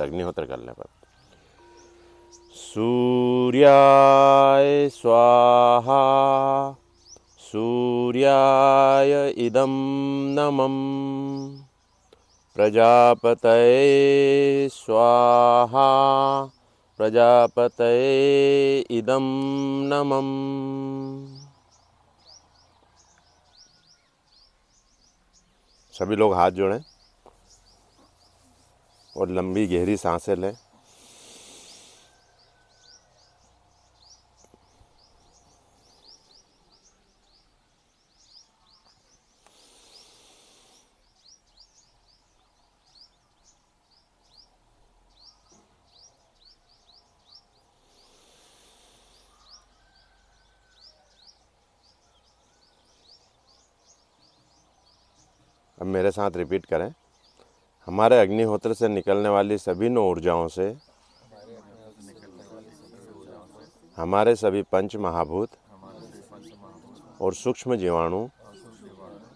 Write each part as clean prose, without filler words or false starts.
अग्निहोत्र करने पर। सूर्याय स्वाहा सूर्याय इदं नमः प्रजापतये स्वाहा प्रजापतये इदं नमः। सभी लोग हाथ जोड़ें और लंबी गहरी सांसें लें। अब मेरे साथ रिपीट करें। हमारे अग्निहोत्र से निकलने वाली सभी नौ ऊर्जाओं से हमारे सभी पंच महाभूत और सूक्ष्म जीवाणु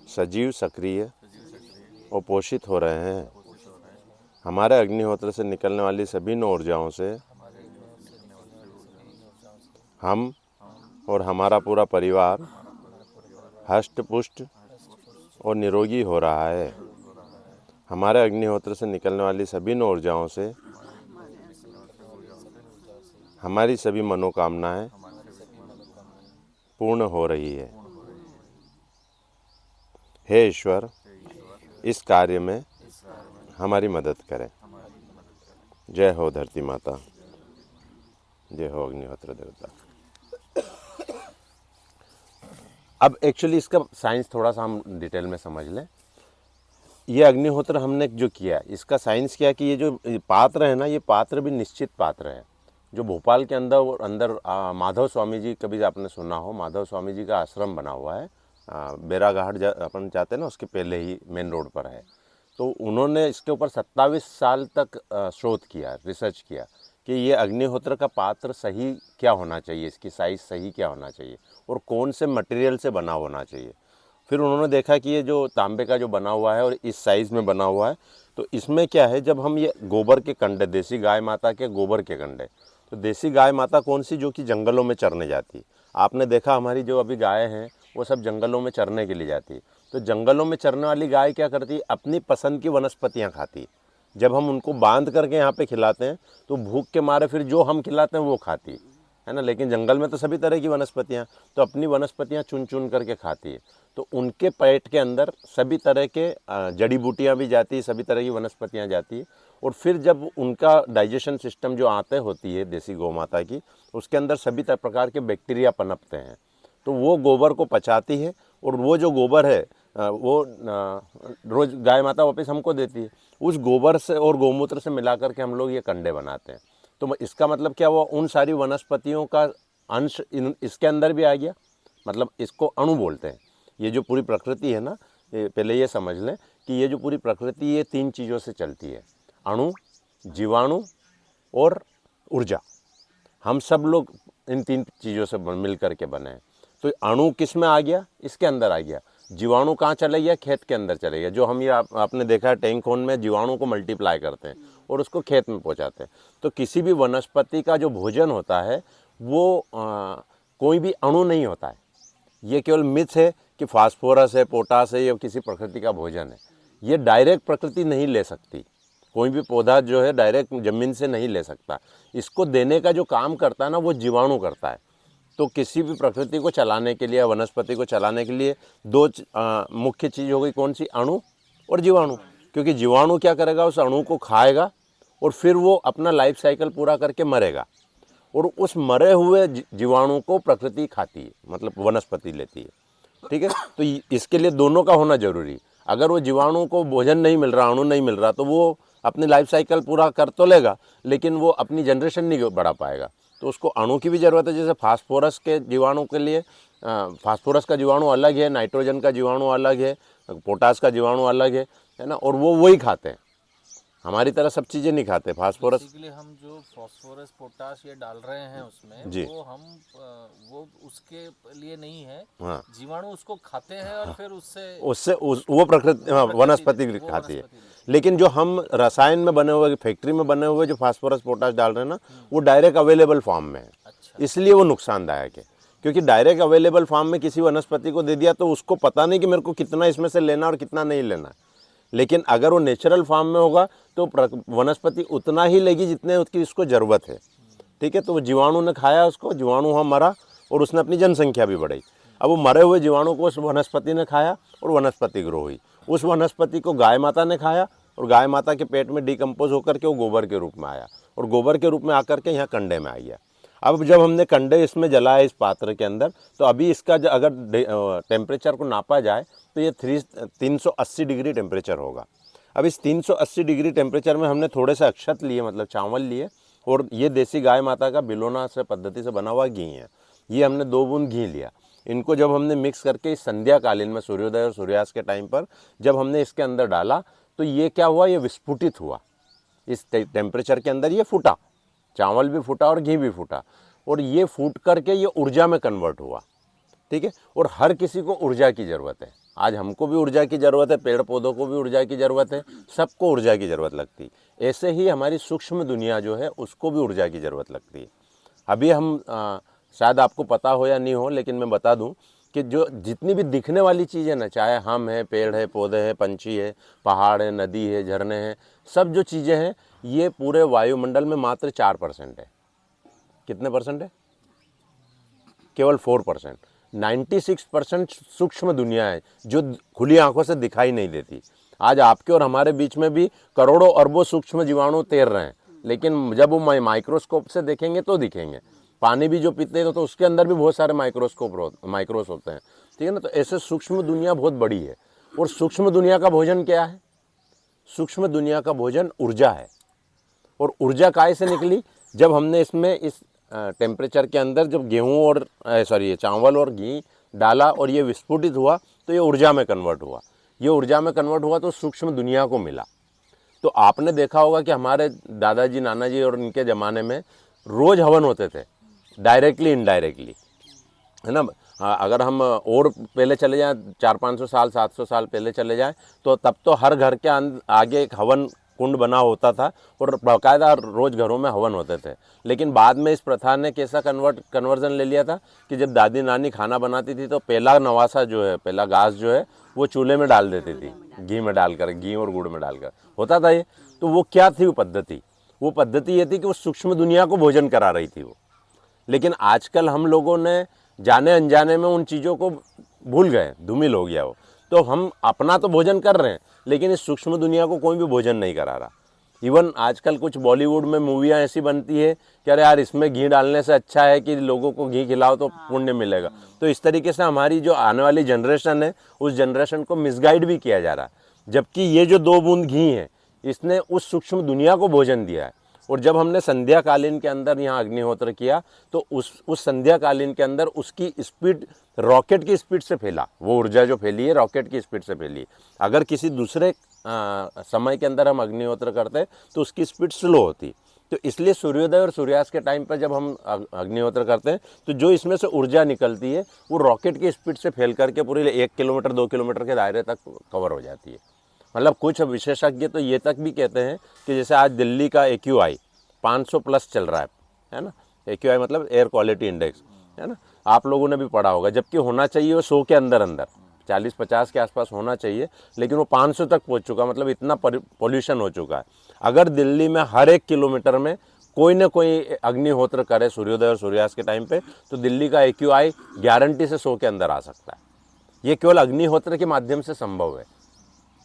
सजीव, सक्रिय और पोषित हो रहे हैं। हमारे अग्निहोत्र से निकलने वाली सभी नौ ऊर्जाओं से हम और हमारा पूरा परिवार हष्ट पुष्ट और निरोगी हो रहा है। हमारे अग्निहोत्र से निकलने वाली सभी नौ ऊर्जाओं से हमारी सभी मनोकामनाएं पूर्ण हो रही है। हे ईश्वर, इस कार्य में हमारी मदद करें। जय हो धरती माता, जय हो अग्निहोत्र देवता। अब एक्चुअली इसका साइंस थोड़ा सा हम डिटेल में समझ लें। ये अग्निहोत्र हमने जो किया, इसका साइंस क्या कि ये जो पात्र है ना, ये पात्र भी निश्चित पात्र है। जो भोपाल के अंदर माधव स्वामी जी, कभी आपने सुना हो, माधव स्वामी जी का आश्रम बना हुआ है। बेराघाट अपन जाते हैं ना, उसके पहले ही मेन रोड पर है। तो उन्होंने इसके ऊपर 27 साल तक शोध किया, रिसर्च किया कि ये अग्निहोत्र का पात्र सही क्या होना चाहिए, इसकी साइज़ सही क्या होना चाहिए और कौन से मटेरियल से बना होना चाहिए। फिर उन्होंने देखा कि ये जो तांबे का जो बना हुआ है और इस साइज़ में बना हुआ है, तो इसमें क्या है, जब हम ये गोबर के कंडे, देसी गाय माता के गोबर के कंडे, तो देसी गाय माता कौन सी, जो कि जंगलों में चरने जाती। आपने देखा हमारी जो अभी गाय हैं वो सब जंगलों में चरने के लिए जाती। तो जंगलों में चरने वाली गाय क्या करती, अपनी पसंद की वनस्पतियाँ खाती। जब हम उनको बांध करके यहाँ पे खिलाते हैं तो भूख के मारे फिर जो हम खिलाते हैं वो खाती है ना। लेकिन जंगल में तो सभी तरह की वनस्पतियाँ, तो अपनी वनस्पतियाँ चुन चुन करके खाती है। तो उनके पेट के अंदर सभी तरह के जड़ी बूटियाँ भी जाती है, सभी तरह की वनस्पतियाँ जाती है। और फिर जब उनका डाइजेशन सिस्टम जो आते होती है देसी गौ माता की, उसके अंदर सभी प्रकार के बैक्टीरिया पनपते हैं। तो वो गोबर को पचाती है और वो जो गोबर है वो रोज़ गाय माता वापस हमको देती है। उस गोबर से और गौमूत्र से मिला करके हम लोग ये कंडे बनाते हैं। तो इसका मतलब क्या हुआ, उन सारी वनस्पतियों का अंश इसके अंदर भी आ गया। मतलब इसको अणु बोलते हैं। ये जो पूरी प्रकृति है ना, पहले ये समझ लें कि ये जो पूरी प्रकृति ये 3 चीज़ों से चलती है, अणु, जीवाणु और ऊर्जा। हम सब लोग इन 3 चीज़ों से मिल करके बने हैं। तो अणु किस में आ गया, इसके अंदर आ गया। जीवाणु कहाँ चले गया, खेत के अंदर चले गया। जो हम ये आपने देखा है टैंक खोन में जीवाणु को मल्टीप्लाई करते हैं और उसको खेत में पहुँचाते हैं। तो किसी भी वनस्पति का जो भोजन होता है वो कोई भी अणु नहीं होता है। ये केवल मिथ है कि फास्फोरस है, पोटास है, ये किसी प्रकृति का भोजन है। ये डायरेक्ट प्रकृति नहीं ले सकती। कोई भी पौधा जो है डायरेक्ट ज़मीन से नहीं ले सकता। इसको देने का जो काम करता है ना, वो जीवाणु करता है। तो किसी भी प्रकृति को चलाने के लिए, वनस्पति को चलाने के लिए 2 मुख्य चीज़ हो गई, कौन सी, अणु और जीवाणु। क्योंकि जीवाणु क्या करेगा, उस अणु को खाएगा और फिर वो अपना लाइफ साइकिल पूरा करके मरेगा। और उस मरे हुए जीवाणु को प्रकृति खाती है, मतलब वनस्पति लेती है। ठीक है। तो इसके लिए दोनों का होना जरूरी। अगर वो जीवाणु को भोजन नहीं मिल रहा, अणु नहीं मिल रहा, तो वो अपनी लाइफ साइकिल पूरा कर तो लेगा लेकिन वो अपनी जनरेशन नहीं बढ़ा पाएगा। तो उसको अणु की भी ज़रूरत है। जैसे फास्फोरस के जीवाणु के लिए फास्फोरस का जीवाणु अलग है, नाइट्रोजन का जीवाणु अलग है, पोटास का जीवाणु अलग है ना, और वो वही खाते हैं। हमारी तरह सब चीज़ें नहीं खाते। फास्फोरस बेसिकली हम जो फास्फोरस पोटाश ये डाल रहे हैं उसमें जी, वो उसके लिए नहीं है, हाँ, जीवाणु उसको खाते हैं और फिर उससे उससे वो प्रकृति, वो हाँ, प्रकृति वनस्पति वो खाती है। वनस्पति लेती लेकिन जो हम रसायन में बने हुए, फैक्ट्री में बने हुए जो फास्फोरस पोटाश डाल रहे हैं ना, है। वो डायरेक्ट अवेलेबल फॉर्म में है, अच्छा। इसलिए वो नुकसानदायक है। क्योंकि डायरेक्ट अवेलेबल फॉर्म में किसी वनस्पति को दे दिया तो उसको पता नहीं कि मेरे को कितना इसमें से लेना और कितना नहीं लेना। लेकिन अगर वो नेचुरल फॉर्म में होगा तो वनस्पति उतना ही लेगी जितने उसकी इसको ज़रूरत है। ठीक है, तो वो जीवाणु ने खाया उसको, जीवाणु वहाँ मरा और उसने अपनी जनसंख्या भी बढ़ाई। अब वो मरे हुए जीवाणु को उस वनस्पति ने खाया और वनस्पति ग्रो हुई। उस वनस्पति को गाय माता ने खाया और गाय माता के पेट में डिकम्पोज होकर के वो गोबर के रूप में आया और गोबर के रूप में आकर के यहाँ कंडे में आ गया। अब जब हमने कंडे इसमें जलाए इस पात्र के अंदर, तो अभी इसका अगर टेम्परेचर को नापा जाए तो ये 380 डिग्री टेम्परेचर होगा। अब इस 380 डिग्री टेम्परेचर में हमने थोड़े से अक्षत लिए, मतलब चावल लिए, और ये देसी गाय माता का बिलोना से पद्धति से बना हुआ घी है। ये हमने 2 बूंद घी लिया। इनको जब हमने मिक्स करके इस संध्याकालीन में सूर्योदय और सूर्यास्त के टाइम पर जब हमने इसके अंदर डाला तो ये क्या हुआ, ये विस्फुटित हुआ। इस टेम्परेचर के अंदर ये फूटा, चावल भी फूटा और घी भी फूटा, और ये फूट करके ये ऊर्जा में कन्वर्ट हुआ। ठीक है, और हर किसी को ऊर्जा की ज़रूरत है। आज हमको भी ऊर्जा की ज़रूरत है, पेड़ पौधों को भी ऊर्जा की ज़रूरत है, सबको ऊर्जा की ज़रूरत लगती है। ऐसे ही हमारी सूक्ष्म दुनिया जो है उसको भी ऊर्जा की ज़रूरत लगती है। अभी हम शायद आपको पता हो या नहीं हो, लेकिन मैं बता दूं कि जो जितनी भी दिखने वाली चीज़ें ना, चाहे हम हैं, पेड़ है, पौधे हैं, पंछी है, पहाड़ है, नदी है, झरने हैं, सब जो चीज़ें हैं ये पूरे वायुमंडल में मात्र 4% है। कितने परसेंट है? केवल 4%। 96% सूक्ष्म दुनिया है जो खुली आंखों से दिखाई नहीं देती। आज आपके और हमारे बीच में भी करोड़ों अरबों सूक्ष्म जीवाणु तैर रहे हैं, लेकिन जब वो माइक्रोस्कोप से देखेंगे तो दिखेंगे। पानी भी जो पीते हैं तो उसके अंदर भी बहुत सारे माइक्रोस होते हैं। ठीक है ना, तो ऐसे सूक्ष्म दुनिया बहुत बड़ी है। और सूक्ष्म दुनिया का भोजन क्या है? सूक्ष्म दुनिया का भोजन ऊर्जा है। और ऊर्जा काय से निकली? जब हमने इसमें इस टेम्परेचर के अंदर जब गेहूं और चावल और घी डाला और ये विस्फोटित हुआ तो ये ऊर्जा में कन्वर्ट हुआ। ये ऊर्जा में कन्वर्ट हुआ तो सूक्ष्म दुनिया को मिला। तो आपने देखा होगा कि हमारे दादाजी, नाना जी और इनके ज़माने में रोज़ हवन होते थे, डायरेक्टली इनडायरेक्टली, है ना। हाँ, अगर हम और पहले चले जाएं, 400-500 साल, 700 साल पहले चले जाएं, तो तब तो हर घर के आगे एक हवन कुंड बना होता था और बाकायदा रोज़ घरों में हवन होते थे। लेकिन बाद में इस प्रथा ने कैसा कन्वर्जन ले लिया था कि जब दादी नानी खाना बनाती थी तो पहला नवासा जो है, पहला घास जो है वो चूल्हे में डाल देती थी, घी में डालकर, घी और गुड़ में डालकर होता था ये। तो वो क्या थी? वो पद्धति ये थी कि वो सूक्ष्म दुनिया को भोजन करा रही थी वो। लेकिन आजकल हम लोगों ने जाने अनजाने में उन चीज़ों को भूल गए, धूमिल हो गया वो। तो हम अपना तो भोजन कर रहे हैं लेकिन इस सूक्ष्म दुनिया को कोई भी भोजन नहीं करा रहा। इवन आजकल कुछ बॉलीवुड में मूवियाँ ऐसी बनती है कि अरे यार इसमें घी डालने से अच्छा है कि लोगों को घी खिलाओ तो पुण्य मिलेगा। तो इस तरीके से हमारी जो आने वाली जनरेशन है उस जनरेशन को मिसगाइड भी किया जा रहा है। जबकि ये जो 2 बूंद घी है इसने उस सूक्ष्म दुनिया को भोजन दिया है। और जब हमने संध्याकालीन के अंदर यहाँ अग्निहोत्र किया तो उस संध्याकालीन के अंदर उसकी स्पीड रॉकेट की स्पीड से फैला। वो ऊर्जा जो फैली है रॉकेट की स्पीड से फैली। अगर किसी दूसरे समय के अंदर हम अग्निहोत्र करते तो उसकी स्पीड स्लो होती। तो इसलिए सूर्योदय और सूर्यास्त के टाइम पर जब हम अग्निहोत्र करते हैं तो जो इसमें से ऊर्जा निकलती है वो रॉकेट की स्पीड से फैल करके पूरे 1 किलोमीटर 2 किलोमीटर के दायरे तक कवर हो जाती है। मतलब कुछ विशेषज्ञ तो ये तक भी कहते हैं कि जैसे आज दिल्ली का AQI 500 प्लस चल रहा है ना। AQI मतलब एयर क्वालिटी इंडेक्स, है ना, आप लोगों ने भी पढ़ा होगा। जबकि होना चाहिए वो 100 के अंदर 40-50 के आसपास होना चाहिए, लेकिन वो 500 तक पहुंच चुका। मतलब इतना पोल्यूशन हो चुका है। अगर दिल्ली में हर 1 किलोमीटर में कोई ना कोई अग्निहोत्र करे सूर्योदय और सूर्यास्त के टाइम पे तो दिल्ली का AQI गारंटी से 100 के अंदर आ सकता है। ये केवल अग्निहोत्र के माध्यम से संभव है।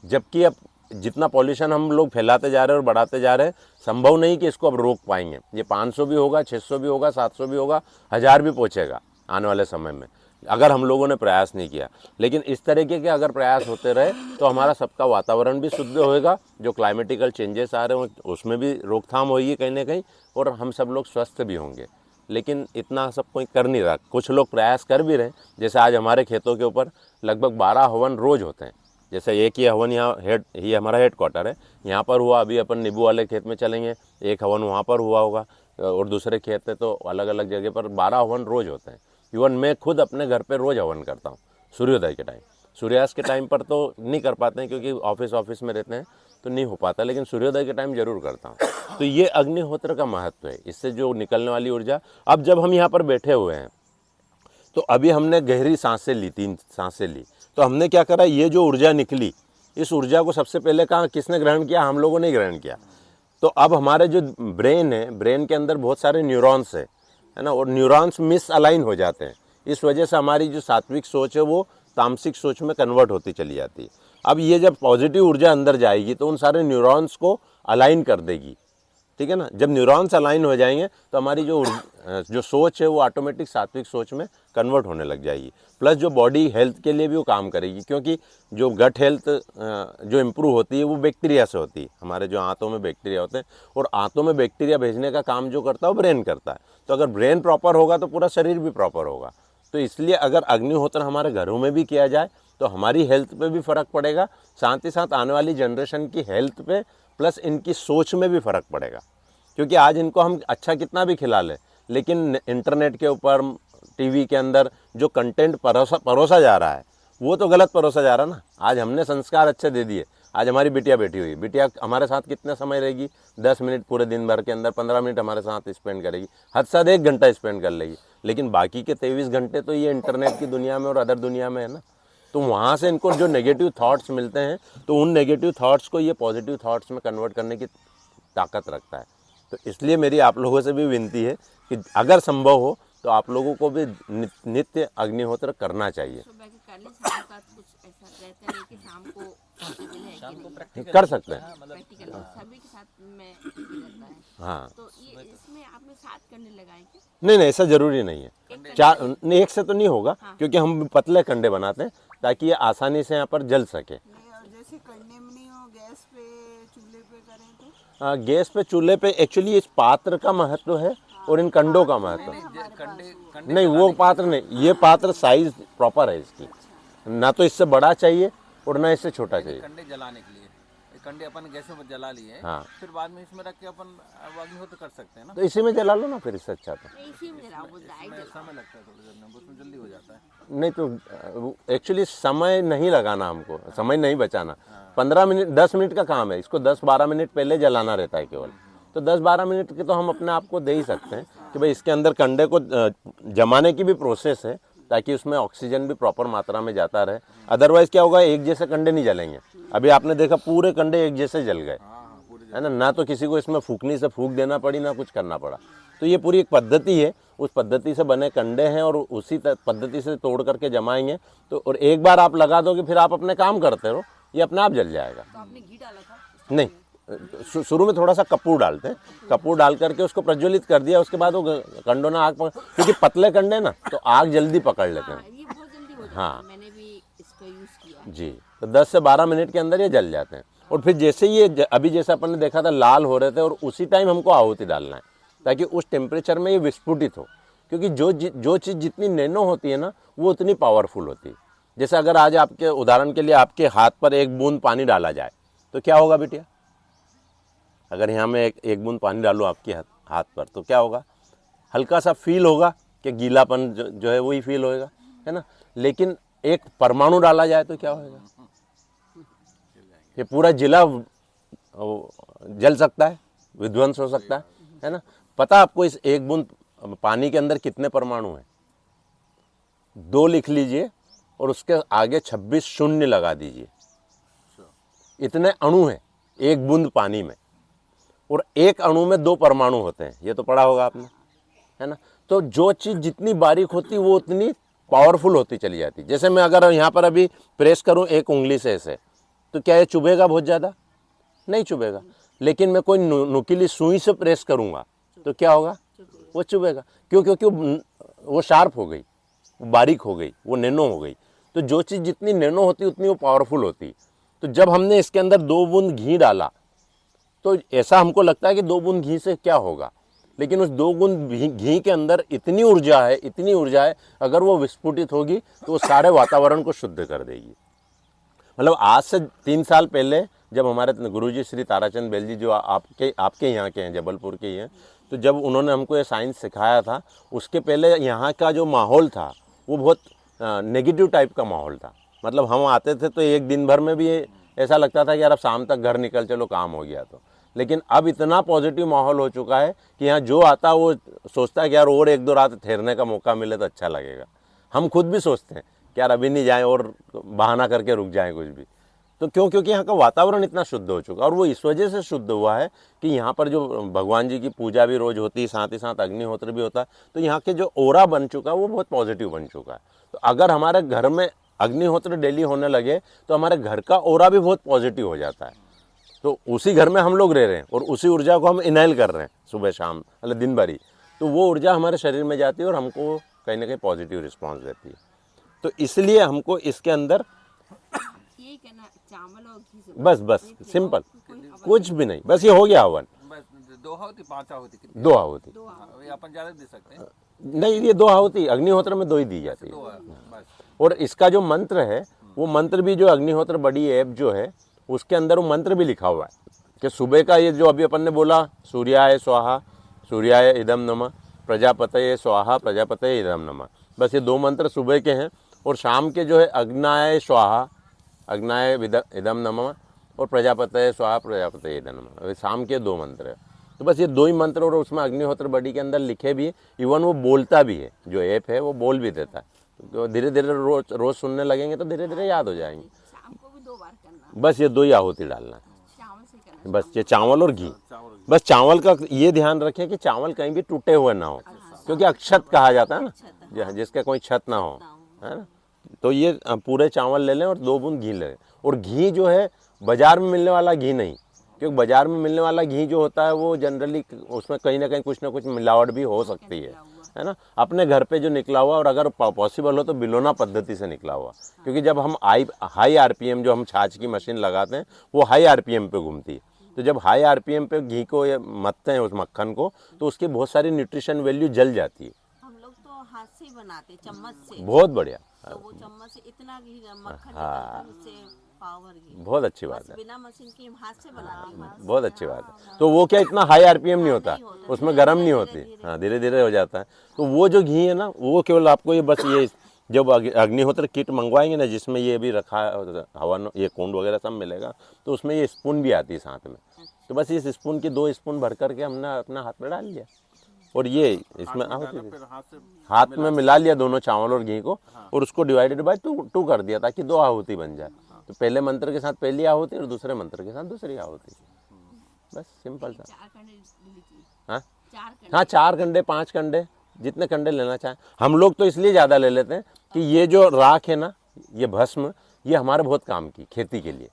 जबकि अब जितना पॉल्यूशन हम लोग फैलाते जा रहे हैं और बढ़ाते जा रहे हैं, संभव नहीं कि इसको अब रोक पाएंगे। ये 500 भी होगा, 600 भी होगा, 700 भी होगा, 1000 भी पहुंचेगा आने वाले समय में, अगर हम लोगों ने प्रयास नहीं किया। लेकिन इस तरीके के अगर प्रयास होते रहे तो हमारा सबका वातावरण भी शुद्ध होएगा, जो क्लाइमेटिकल चेंजेस आ रहे हैं उसमें भी रोकथाम होगी कहीं ना कहीं, और हम सब लोग स्वस्थ भी होंगे। लेकिन इतना सब कोई कर नहीं रहा। कुछ लोग प्रयास कर भी रहे हैं, जैसे आज हमारे खेतों के ऊपर लगभग 12 हवन रोज़ होते हैं। जैसे एक ये हवन यहाँ ये हमारा हेड क्वार्टर है, यहाँ पर हुआ, अभी अपन नींबू वाले खेत में चलेंगे, एक हवन वहाँ पर हुआ होगा, और दूसरे खेत में तो अलग अलग जगह पर 12 हवन रोज़ होते हैं। इवन मैं खुद अपने घर पे रोज़ हवन करता हूँ सूर्योदय के टाइम। सूर्यास्त के टाइम पर तो नहीं कर पाते हैं क्योंकि ऑफिस में रहते हैं तो नहीं हो पाता, लेकिन सूर्योदय के टाइम जरूर करता हूँ। तो ये अग्निहोत्र का महत्व है, इससे जो निकलने वाली ऊर्जा। अब जब हम यहाँ पर बैठे हुए हैं तो अभी हमने गहरी सांसें ली, 3 सांसें ली, तो हमने क्या करा, ये जो ऊर्जा निकली, इस ऊर्जा को सबसे पहले कहाँ किसने ग्रहण किया, हम लोगों ने ग्रहण किया। तो अब हमारे जो ब्रेन है, ब्रेन के अंदर बहुत सारे न्यूरॉन्स है ना, और न्यूरॉन्स मिस अलाइन हो जाते हैं। इस वजह से हमारी जो सात्विक सोच है वो तामसिक सोच में कन्वर्ट होती चली जाती है। अब ये जब पॉजिटिव ऊर्जा अंदर जाएगी तो उन सारे न्यूरॉन्स को अलाइन कर देगी, ठीक है ना। जब न्यूरॉन्स अलाइन हो जाएंगे तो हमारी जो सोच है वो ऑटोमेटिक सात्विक सोच में कन्वर्ट होने लग जाएगी। प्लस जो बॉडी हेल्थ के लिए भी वो काम करेगी, क्योंकि जो गट हेल्थ जो इम्प्रूव होती है वो बैक्टीरिया से होती है। हमारे जो आंतों में बैक्टीरिया होते हैं, और आंतों में बैक्टीरिया भेजने का काम जो करता है वो ब्रेन करता है। तो अगर ब्रेन प्रॉपर होगा तो पूरा शरीर भी प्रॉपर होगा। तो इसलिए अगर अग्निहोत्र हमारे घरों में भी किया जाए तो हमारी हेल्थ पे भी फ़र्क पड़ेगा, साथ ही साथ आने वाली जनरेशन की हेल्थ पे, प्लस इनकी सोच में भी फ़र्क पड़ेगा। क्योंकि आज इनको हम अच्छा कितना भी खिला लें, लेकिन इंटरनेट के ऊपर, टीवी के अंदर जो कंटेंट परोसा जा रहा है वो तो गलत परोसा जा रहा है ना। आज हमने संस्कार अच्छे दे दिए, आज हमारी बिटिया बैठी हुई, बिटिया हमारे साथ कितना समय रहेगी, 10 मिनट पूरे दिन भर के अंदर 15 मिनट हमारे साथ स्पेंड करेगी, हद से हद 1 घंटा स्पेंड कर लेगी, लेकिन बाकी के 23 घंटे तो ये इंटरनेट की दुनिया में और अदर दुनिया में है ना। तो वहाँ से इनको जो नेगेटिव थॉट्स मिलते हैं, तो उन नेगेटिव थॉट्स को ये पॉजिटिव थॉट्स में कन्वर्ट करने की ताकत रखता है। तो इसलिए मेरी आप लोगों से भी विनती है कि अगर संभव हो तो आप लोगों को भी नित्य अग्निहोत्र करना चाहिए। कर सकते हैं, सभी के साथ में रहता है। हाँ। तो ये इसमें आपने 7 करने लगाए क्या? नहीं, ऐसा ज़रूरी नहीं है, 4 नहीं, 1 से तो नहीं होगा, क्योंकि हम पतले कंडे बनाते हैं ताकि ये आसानी से यहाँ पर जल सके। जैसे करने में नहीं हो, गैस पे चूल्हे पे करें तो? गैस पे चूल्हे पे एक्चुअली इस पात्र का महत्व है और इन कंडों का महत्व है। नहीं, वो पात्र नहीं, ये पात्र साइज प्रॉपर है इसकी, ना तो इससे बड़ा चाहिए और ना इससे छोटा चाहिए। कंडे जलाने के लिए, ये कंडे अपन गैस में जला लिए, हाँ। फिर बाद में इसमें रख के अपन अग्निहोत्र कर सकते हैं ना। तो इसी में जला लो ना फिर, इससे अच्छा तो। इसी में जलाओ, वो डायरेक्ट जलाओ। समय लगता है थोड़ा जलने में, उसमें जल्दी हो जाता है। नहीं तो एक्चुअली समय नहीं लगाना हमको, समय नहीं बचाना। 15 मिनट 10 मिनट का काम है, इसको 10-12 मिनट पहले जलाना रहता है केवल। तो 10-12 मिनट के तो हम अपने आप को दे ही सकते हैं कि भाई इसके अंदर कंडे को जमाने की भी प्रोसेस है ताकि उसमें ऑक्सीजन भी प्रॉपर मात्रा में जाता रहे। अदरवाइज क्या होगा, एक जैसे कंडे नहीं जलेंगे। अभी आपने देखा पूरे कंडे एक जैसे जल गए, है ना। ना तो किसी को इसमें फूकनी से फूक देना पड़ी, ना कुछ करना पड़ा। तो ये पूरी एक पद्धति है, उस पद्धति से बने कंडे हैं और उसी पद्धति से तोड़ करके जमाएंगे तो, और एक बार आप लगा दोगे फिर आप अपने काम करते रहो, ये अपने आप जल जाएगा। तो आपने घी डाला था? नहीं, शुरू में थोड़ा सा कपूर डालते हैं, कपूर डाल करके उसको प्रज्वलित कर दिया, उसके बाद वो कंडों ने आग पकड़, क्योंकि पतले कंडे ना तो आग जल्दी पकड़ लेते हैं। ये बहुत जल्दी हो जाता हाँ। है, मैंने भी इसका यूज किया जी, तो 10 से 12 मिनट के अंदर ये जल जाते हैं। और फिर जैसे ये अभी जैसे अपन ने देखा था लाल हो रहे थे, और उसी टाइम हमको आहुति डालना है ताकि उस टेम्परेचर में ये विस्फुटित हो, क्योंकि जो चीज़ जितनी नैनो होती है ना वो उतनी पावरफुल होती है। जैसे अगर आज आपके उदाहरण के लिए आपके हाथ पर 1 बूंद पानी डाला जाए तो क्या होगा बेटिया? अगर यहाँ में एक बूंद पानी डालूँ आपके हाथ पर तो क्या होगा? हल्का सा फील होगा कि गीलापन जो है वही फील होएगा, है ना। लेकिन एक परमाणु डाला जाए तो क्या होएगा? ये पूरा जिला जल सकता है, विध्वंस हो सकता है ना। पता आपको इस 1 बूंद पानी के अंदर कितने परमाणु हैं? 2 लिख लीजिए और उसके आगे 26 शून्य लगा दीजिए। इतने अणु हैं 1 बूंद पानी में, और एक अणु में 2 परमाणु होते हैं, ये तो पढ़ा होगा आपने, है ना। तो जो चीज़ जितनी बारीक होती वो उतनी पावरफुल होती चली जाती। जैसे मैं अगर यहाँ पर अभी प्रेस करूँ 1 उंगली से ऐसे, तो क्या ये चुभेगा बहुत ज़्यादा? नहीं चुभेगा। लेकिन मैं कोई नुकीली सुई से प्रेस करूँगा तो क्या होगा? वो चुभेगा। क्यों? क्योंकि वो शार्प हो गई, वो बारीक हो गई, वो नैनो हो गई। तो जो चीज़ जितनी नैनो होती उतनी वो पावरफुल होती। तो जब हमने इसके अंदर 2 बूंद घी डाला तो ऐसा हमको लगता है कि 2 बूंद घी से क्या होगा, लेकिन उस 2 बूंद घी के अंदर इतनी ऊर्जा है, अगर वो विस्फुटित होगी तो वो सारे वातावरण को शुद्ध कर देगी। मतलब आज से 3 साल पहले जब हमारे गुरुजी श्री ताराचंद बेल जी जो आपके यहाँ के हैं, जबलपुर के ही हैं, तो जब उन्होंने हमको ये साइंस सिखाया था, उसके पहले यहाँ का जो माहौल था वो बहुत नेगेटिव टाइप का माहौल था। मतलब हम आते थे तो एक दिन भर में भी ऐसा लगता था कि यार अब शाम तक घर निकल चलो, काम हो गया तो। लेकिन अब इतना पॉजिटिव माहौल हो चुका है कि यहाँ जो आता है वो सोचता है कि यार और 1-2 रात ठहरने का मौका मिले तो अच्छा लगेगा। हम खुद भी सोचते हैं कि यार अभी नहीं जाएं और बहाना करके रुक जाएं कुछ भी। तो क्योंकि यहाँ का वातावरण इतना शुद्ध हो चुका है, और वो इस वजह से शुद्ध हुआ है कि यहाँ पर जो भगवान जी की पूजा भी रोज़ होती है, साथ ही साथ अग्निहोत्र भी होता है। तो यहाँ के जो ओरा बन चुका है वो बहुत पॉजिटिव बन चुका है। तो अगर हमारे घर में अग्निहोत्र डेली होने लगे तो हमारे घर का ओरा भी बहुत पॉजिटिव हो जाता है। तो उसी घर में हम लोग रह रहे हैं और उसी ऊर्जा को हम इनहेल कर रहे हैं सुबह शाम, मतलब दिन भर ही। तो वो ऊर्जा हमारे शरीर में जाती है और हमको कहीं ना कहीं पॉजिटिव रिस्पॉन्स देती है। तो इसलिए हमको इसके अंदर यही कहना, चावल और घी से बस सिंपल, कुछ भी नहीं, बस ये हो गया हवन। बस 2 आहुति 5 आहुति कितनी? 2 आहुति ये अपन ज़्यादा दे सकते हैं। नहीं, ये 2 आहुति अग्निहोत्र में 2 ही दी जाती है। 2 बस। और इसका जो मंत्र है वो मंत्र भी, जो अग्निहोत्र बड़ी ऐप जो है उसके अंदर वो मंत्र भी लिखा हुआ है कि सुबह का ये जो अभी अपन ने बोला, सूर्याय स्वाहा सूर्याय इदम नमः, प्रजापतये स्वाहा प्रजापतये इदम नमः, बस ये 2 मंत्र सुबह के हैं। और शाम के जो है अग्नाय स्वाहा अग्नाय इदम नमः और प्रजापतये स्वाहा प्रजापतये इदम नमः, शाम के 2 मंत्र है। तो बस ये 2 ही मंत्र, और उसमें अग्निहोत्र बड़ी के अंदर लिखे भी है, इवन वो बोलता भी है, जो ऐप है वो बोल भी देता है। तो धीरे धीरे रोज सुनने लगेंगे तो धीरे धीरे याद हो जाएंगे। शाम को भी 2 बार करना, बस ये 2 ही आहुति डालना है, चावल से करना। बस ये चावल और घी। बस चावल का ये ध्यान रखें कि चावल कहीं भी टूटे हुए ना हो, क्योंकि अक्षत कहा जाता है ना, जिसका कोई छत ना हो, है ना। तो ये पूरे चावल ले लें और 2 बूंद घी ले लें। और घी जो है बाजार में मिलने वाला घी नहीं, क्योंकि बाजार में मिलने वाला घी जो होता है वो जनरली उसमें कहीं ना कहीं कुछ ना कुछ मिलावट भी हो सकती है ना। अपने घर पे जो निकला हुआ, और अगर पॉसिबल हो तो बिलोना पद्धति से निकला हुआ, क्योंकि जब हम हाई आरपीएम जो हम छाछ की मशीन लगाते हैं वो हाई आरपीएम पे घूमती है। तो जब हाई आरपीएम पे घी को ये मथते हैं उस मक्खन को, तो उसकी बहुत सारी न्यूट्रिशन वैल्यू जल जाती है। हम लोग तो हाथ से ही बनाते, चम्मच से। बहुत बढ़िया, तो वो चम्मच से इतना घी मक्खन निकलता है, उससे पावर घी। बहुत अच्छी बात है, बिना मशीन के हम हाथ से बनाते हैं। बहुत अच्छी बात है। तो वो क्या इतना हाई आरपीएम नहीं होता, उसमें गर्म नहीं होती, हाँ धीरे धीरे हो जाता है। तो वो जो घी है ना, वो केवल आपको ये बस ये जब अग्निहोत्र किट मंगवाएंगे ना, जिसमें ये भी रखा हवन, ये कुंड वगैरह सब मिलेगा, तो उसमें ये स्पून भी आती है साथ में। तो बस इस स्पून की 2 स्पून भर करके हमने अपना हाथ में डाल लिया, और ये इसमें हाथ में मिला लिया दोनों चावल और घी को, और उसको डिवाइडेड बाय 2 कर दिया ताकि 2 आहुति बन जाए। तो पहले मंत्र के साथ पहली आहुति और दूसरे मंत्र के साथ दूसरी आहुति, बस सिंपल सा। 4 कंडे लीजिए। हाँ 4 कंडे। हाँ, 4 कंडे 5 कंडे जितने कंडे लेना चाहें। हम लोग तो इसलिए ज़्यादा ले लेते हैं कि ये जो राख है ना, ये भस्म, ये हमारे बहुत काम की खेती के लिए।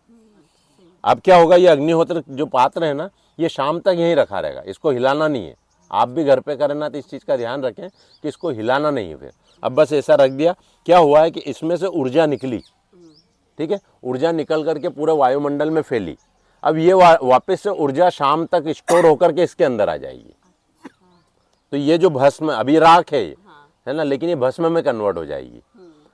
अब क्या होगा, ये अग्निहोत्र जो पात्र है ना, ये शाम तक यहीं रखा रहेगा, इसको हिलाना नहीं है। आप भी घर पे करें ना तो इस चीज़ का ध्यान रखें कि इसको हिलाना नहीं है। फिर अब बस ऐसा रख दिया, क्या हुआ है कि इसमें से ऊर्जा निकली, ठीक है, ऊर्जा निकल करके पूरे वायुमंडल में फैली। अब ये वापस से ऊर्जा शाम तक स्टोर होकर के इसके अंदर आ जाएगी। तो ये जो भस्म अभी राख है ना, लेकिन ये भस्म में कन्वर्ट हो जाएगी।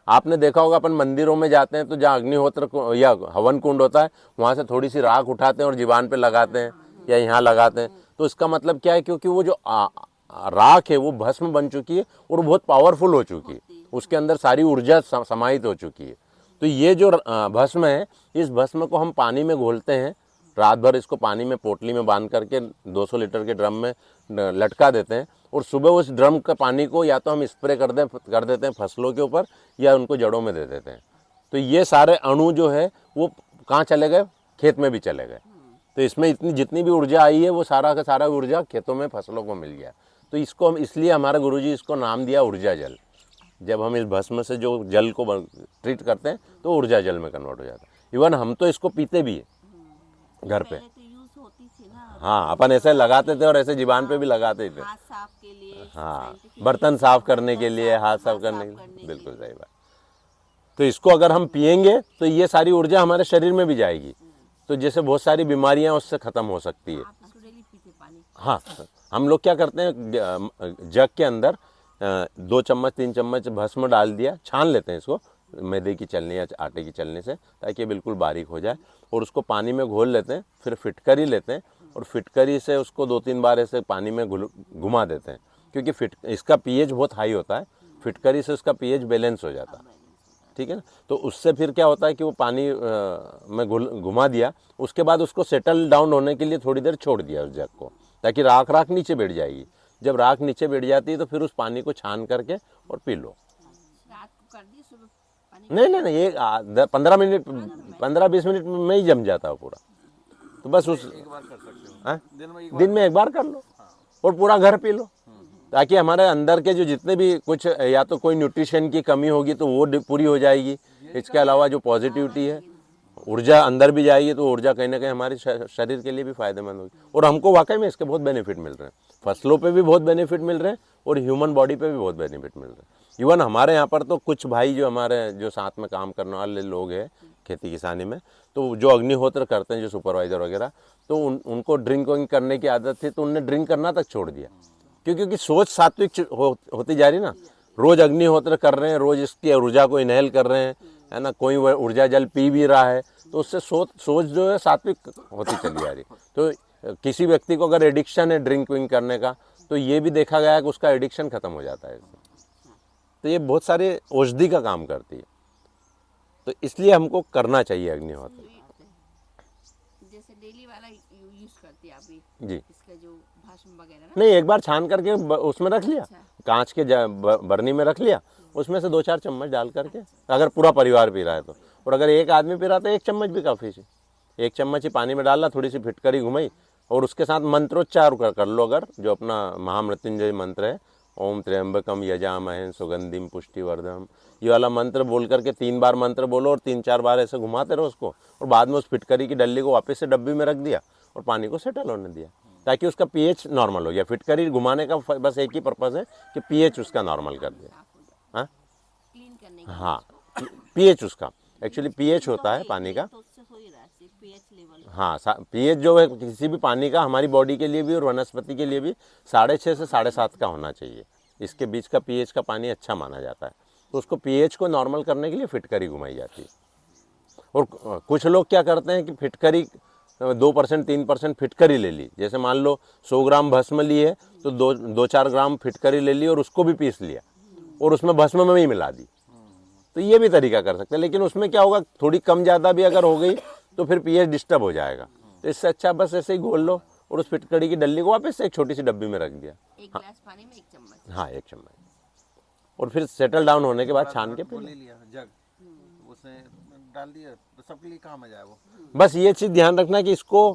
आपने देखा होगा अपन मंदिरों में जाते हैं तो जहाँ अग्निहोत्र या हवन कुंड होता है, वहाँ से थोड़ी सी राख उठाते हैं और जीवान पे लगाते हैं या यहाँ लगाते हैं। तो इसका मतलब क्या है, क्योंकि वो जो राख है वो भस्म बन चुकी है और बहुत पावरफुल हो चुकी है, उसके अंदर सारी ऊर्जा समाहित हो चुकी है। तो ये जो भस्म है, इस भस्म को हम पानी में घोलते हैं, रात भर इसको पानी में पोटली में बांध करके 200 लीटर के ड्रम में लटका देते हैं, और सुबह उस ड्रम का पानी को या तो हम स्प्रे कर देते हैं फसलों के ऊपर, या उनको जड़ों में दे देते हैं। तो ये सारे अणु जो है वो कहाँ चले गए, खेत में भी चले गए। तो इसमें इतनी जितनी भी ऊर्जा आई है वो सारा का सारा ऊर्जा खेतों में फसलों को मिल गया। तो इसको हम इसलिए हमारे गुरुजी इसको नाम दिया ऊर्जा जल। जब हम इस भस्म से जो जल को ट्रीट करते हैं तो ऊर्जा जल में कन्वर्ट हो जाता है। इवन हम तो इसको पीते भी है घर पे। पहले तो यूज होती थी ना, हाँ, अपन ऐसे लगाते थे और ऐसे जीवान पे भी लगाते थे। हाथ साफ के लिए, हाँ, scientific बर्तन साफ करने के लिए, हाथ साफ करने के लिए, बिल्कुल सही बात। तो इसको अगर हम पिएंगे तो ये सारी ऊर्जा हमारे शरीर में भी जाएगी, तो जैसे बहुत सारी बीमारियां उससे ख़त्म हो सकती है। आप इसको डेली पीते पानी। हाँ, हम लोग क्या करते हैं, जग के अंदर 2 चम्मच 3 चम्मच भस्म डाल दिया, छान लेते हैं इसको, मैदे की चलनी या आटे की चलनी से, ताकि ये बिल्कुल बारीक हो जाए। और उसको पानी में घोल लेते हैं, फिर फिटकरी लेते हैं और फिटकरी से उसको 2-3 बार ऐसे पानी में घुमा देते हैं, क्योंकि इसका पीएच बहुत हाई होता है। फिटकरी से उसका पीएच बैलेंस हो जाता है, ठीक है ना। तो उससे फिर क्या होता है कि वो पानी में घुमा दिया, उसके बाद उसको सेटल डाउन होने के लिए थोड़ी देर छोड़ दिया उस जग को, ताकि राख नीचे बैठ जाएगी। जब राख नीचे बैठ जाती है तो फिर उस पानी को छान करके और पी लो। रात को कर दी, सुबह पानी नहीं, ये 15-20 मिनट में ही जम जाता है पूरा। तो बस उस एक बार कर सकते हो, हाँ? दिन में एक बार। दिन में 1 बार कर लो और पूरा घर पी लो, ताकि हमारे अंदर के जो जितने भी कुछ या तो कोई न्यूट्रिशन की कमी होगी तो वो पूरी हो जाएगी। इसके अलावा जो पॉजिटिविटी है, ऊर्जा अंदर भी जाएगी, तो ऊर्जा कहीं ना कहीं हमारे शरीर के लिए भी फायदेमंद होगी। और हमको वाकई में इसके बहुत बेनिफिट मिल रहे हैं, फसलों पे भी बहुत बेनिफिट मिल रहे हैं और ह्यूमन बॉडी पे भी बहुत बेनिफिट मिल रहे हैं। इवन हमारे यहाँ पर तो कुछ भाई जो हमारे जो साथ में काम करने वाले लोग हैं खेती किसानी में, तो जो अग्निहोत्र करते हैं, जो सुपरवाइजर वगैरह, तो उनको ड्रिंकिंग करने की आदत थी, तो उनने ड्रिंक करना तक छोड़ दिया, क्योंकि सोच सात्विक होती जा रही ना। रोज अग्निहोत्र कर रहे हैं, रोज इसकी ऊर्जा को इनहेल कर रहे हैं, है ना, कोई ऊर्जा जल पी भी रहा है, तो उससे सोच जो है सात्विक होती चली जा रही। तो किसी व्यक्ति को अगर एडिक्शन है ड्रिंक विंक करने का, तो ये भी देखा गया है कि उसका एडिक्शन खत्म हो जाता है। तो ये बहुत सारे औषधि का काम करती है, तो इसलिए हमको करना चाहिए अग्निहोत्र। जैसे डेली वाला यूज करते हैं आप ये, जी इसका जो भाषण वगैरह ना, नहीं, एक बार छान करके उसमें रख लिया, कांच के बरनी में रख लिया, उसमें से 2-4 चम्मच डाल करके, अगर पूरा परिवार पी रहा है तो। और अगर एक आदमी पी रहा है तो 1 चम्मच भी काफ़ी सी, 1 चम्मच ही पानी में डालना, थोड़ी सी फिटकरी घुमाई और उसके साथ मंत्रोच्चार कर लो। अगर जो अपना महामृत्युंजय मंत्र है, ओम त्र्यंबकम यजामहे सुगंधिम पुष्टिवर्धनम, ये वाला मंत्र बोल करके 3 बार मंत्र बोलो और 3-4 बार ऐसे घुमाते रहो उसको, और बाद में उस फिटकरी की डल्ली को वापस से डब्बी में रख दिया और पानी को सेटल होने दिया, ताकि उसका पीएच नॉर्मल हो गया। फिटकरी घुमाने का बस एक ही पर्पज़ है कि पीएच उसका नॉर्मल कर दिया। हाँ, क्लीन करने के हाँ, पीएच उसका एक्चुअली पीएच होता है पानी का। तो उससे हो ही रहा है पीएच लेवल। हाँ, पीएच जो है किसी भी पानी का हमारी बॉडी के लिए भी और वनस्पति के लिए भी 6.5 से 7.5 का होना चाहिए। इसके बीच का पीएच का पानी अच्छा माना जाता है। तो उसको पीएच को नॉर्मल करने के लिए फिटकरी घुमाई जाती है। और कुछ लोग क्या करते हैं कि फिटकरी 2% 3% फिटकरी ले ली, जैसे मान लो 100 ग्राम भस्म ली है तो 2-4 ग्राम फिटकरी ले ली और उसको भी पीस लिया और उसमें भस्म में ही मिला दी। तो ये भी तरीका कर सकते हैं, लेकिन उसमें क्या होगा, थोड़ी कम ज़्यादा भी अगर हो गई तो फिर पीएच डिस्टर्ब हो जाएगा। तो इससे अच्छा बस ऐसे ही घोल लो और उस फिटकरी की डल्ली को वापस से एक छोटी सी डब्बी में रख दिया। एक गिलास पानी में 1 चम्मच। हाँ, 1 चम्मच, और फिर सेटल डाउन होने के बाद छान के पी लो। ले लिया जग, उसने डाल दिया, तो सबके लिए काम आ जाए वो। बस ये चीज़ ध्यान रखना कि इसको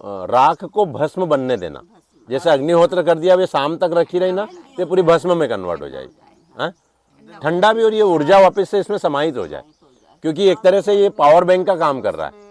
राख को भस्म बनने देना। जैसे अग्निहोत्र कर दिया, वे शाम तक रखी रही ना, तो ये पूरी भस्म में कन्वर्ट हो जाएगी। हाँ, ठंडा भी, और ये ऊर्जा वापस से इसमें समाहित हो जाए, क्योंकि एक तरह से ये पावर बैंक का काम कर रहा है।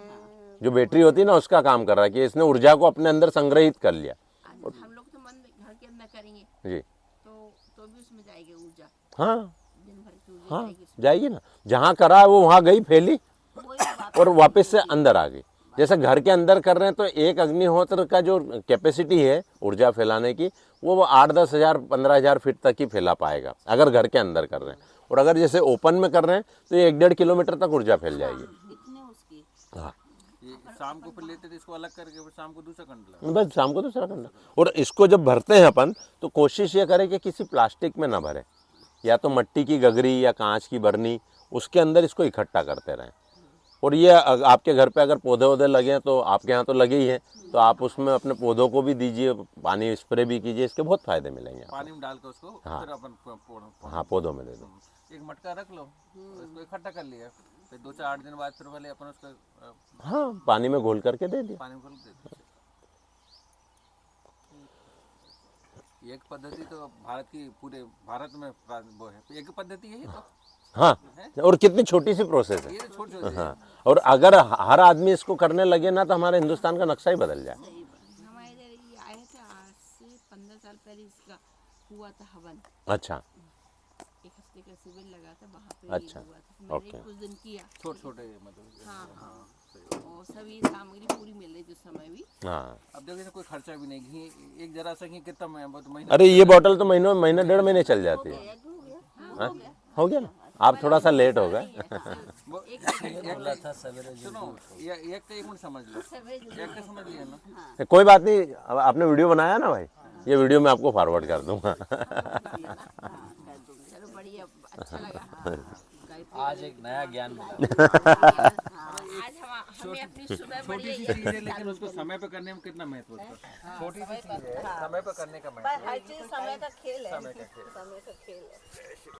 जो बैटरी होती है ना, उसका काम कर रहा है कि इसने ऊर्जा को अपने अंदर संग्रहित कर लिया। हम लोग तो मन घर के अंदर करेंगे जी, तो भी उसमें जाएगी ऊर्जा, हाँ दिन भर की ऊर्जा हाँ, जाएगी। जाएगी ना। जहाँ करा है वो वहाँ गई, फैली वही बात और वापस से अंदर आ गई। जैसे घर के अंदर कर रहे हैं तो एक अग्निहोत्र का जो कैपेसिटी है ऊर्जा फैलाने की, वो 8-10 हज़ार 15 हज़ार फीट तक ही फैला पाएगा अगर घर के अंदर कर रहे हैं। और अगर जैसे ओपन में कर रहे हैं तो ये 1-1.5 किलोमीटर तक ऊर्जा फैल जाएगी। इतने उसकी। हाँ, ये शाम को फिर लेते थे इसको अलग करके, फिर शाम को दूसरा कंडला। बस शाम को दूसरा करना। और इसको जब भरते हैं अपन, तो कोशिश ये करें कि किसी प्लास्टिक में ना भरें, या तो मिट्टी की गगरी या कांच की बरनी, उसके अंदर इसको इकट्ठा करते रहें। और ये आपके घर पे अगर पौधे वौधे लगे हैं, तो आपके यहाँ तो लगे ही हैं, तो आप उसमें अपने पौधों को भी दीजिए, पानी स्प्रे भी कीजिए, इसके बहुत फायदे मिलेंगे आपको। पानी में डाल के उसको फिर अपन हाँ, पौधों में दे दो। एक मटका रख लो, इसको इकट्ठा कर लिया, फिर 2-8 दिन बाद फिर भले अपन उसको हाँ, पानी में घोल करके दे दिया। पानी में घोल देते। एक पद्धति तो भारत की, पूरे भारत में वो है, एक पद्धति है ये तो। हाँ, और कितनी छोटी सी प्रोसेस है। ये तो छोटे हाँ, और अगर हर आदमी इसको करने लगे ना, तो हमारे हिंदुस्तान का नक्शा ही बदल जाए। हमारे इधर ये आए थे आज से 15 साल पहले, इसका हुआ था हवन। अच्छा, 1 हफ्ते का शिविर लगा था वहाँ पे। अच्छा, ये हुआ था, मैंने ओके। कुछ दिन किया। छोटे मतलब। हाँ हाँ, और सभी सामग्री पूरी मिल रही थी उस समय भी। हाँ। अब देखिए कोई खर्चा भी नहीं, घी एक जरा सा घी कितना में बहुत महीना। अरे ये बोतल तो महीना 1.5 महीने चल जाती है। हो गया। हाँ, हाँ? हो गया ना। आप थोड़ा सा लेट हो गए। वो बोला था सवेरे सुनो, ये एक का एक मिनट समझ लो, एक का समझ लिया ना। कोई बात नहीं, अब आपने वीडियो बनाया ना भाई, ये वीडियो मैं आपको फॉरवर्ड कर दूंगा। चलो बढ़िया, अच्छा लगा। आज एक नया ज्ञान मिला। आज हमें अपनी सुबह छोटी सी बढ़िया चीज है लेकिन उसको समय पे करने में कितना महत्व होता है। छोटी सी चीज है, समय पे करने का महत्व। हर चीज समय का खेल है, समय का खेल है।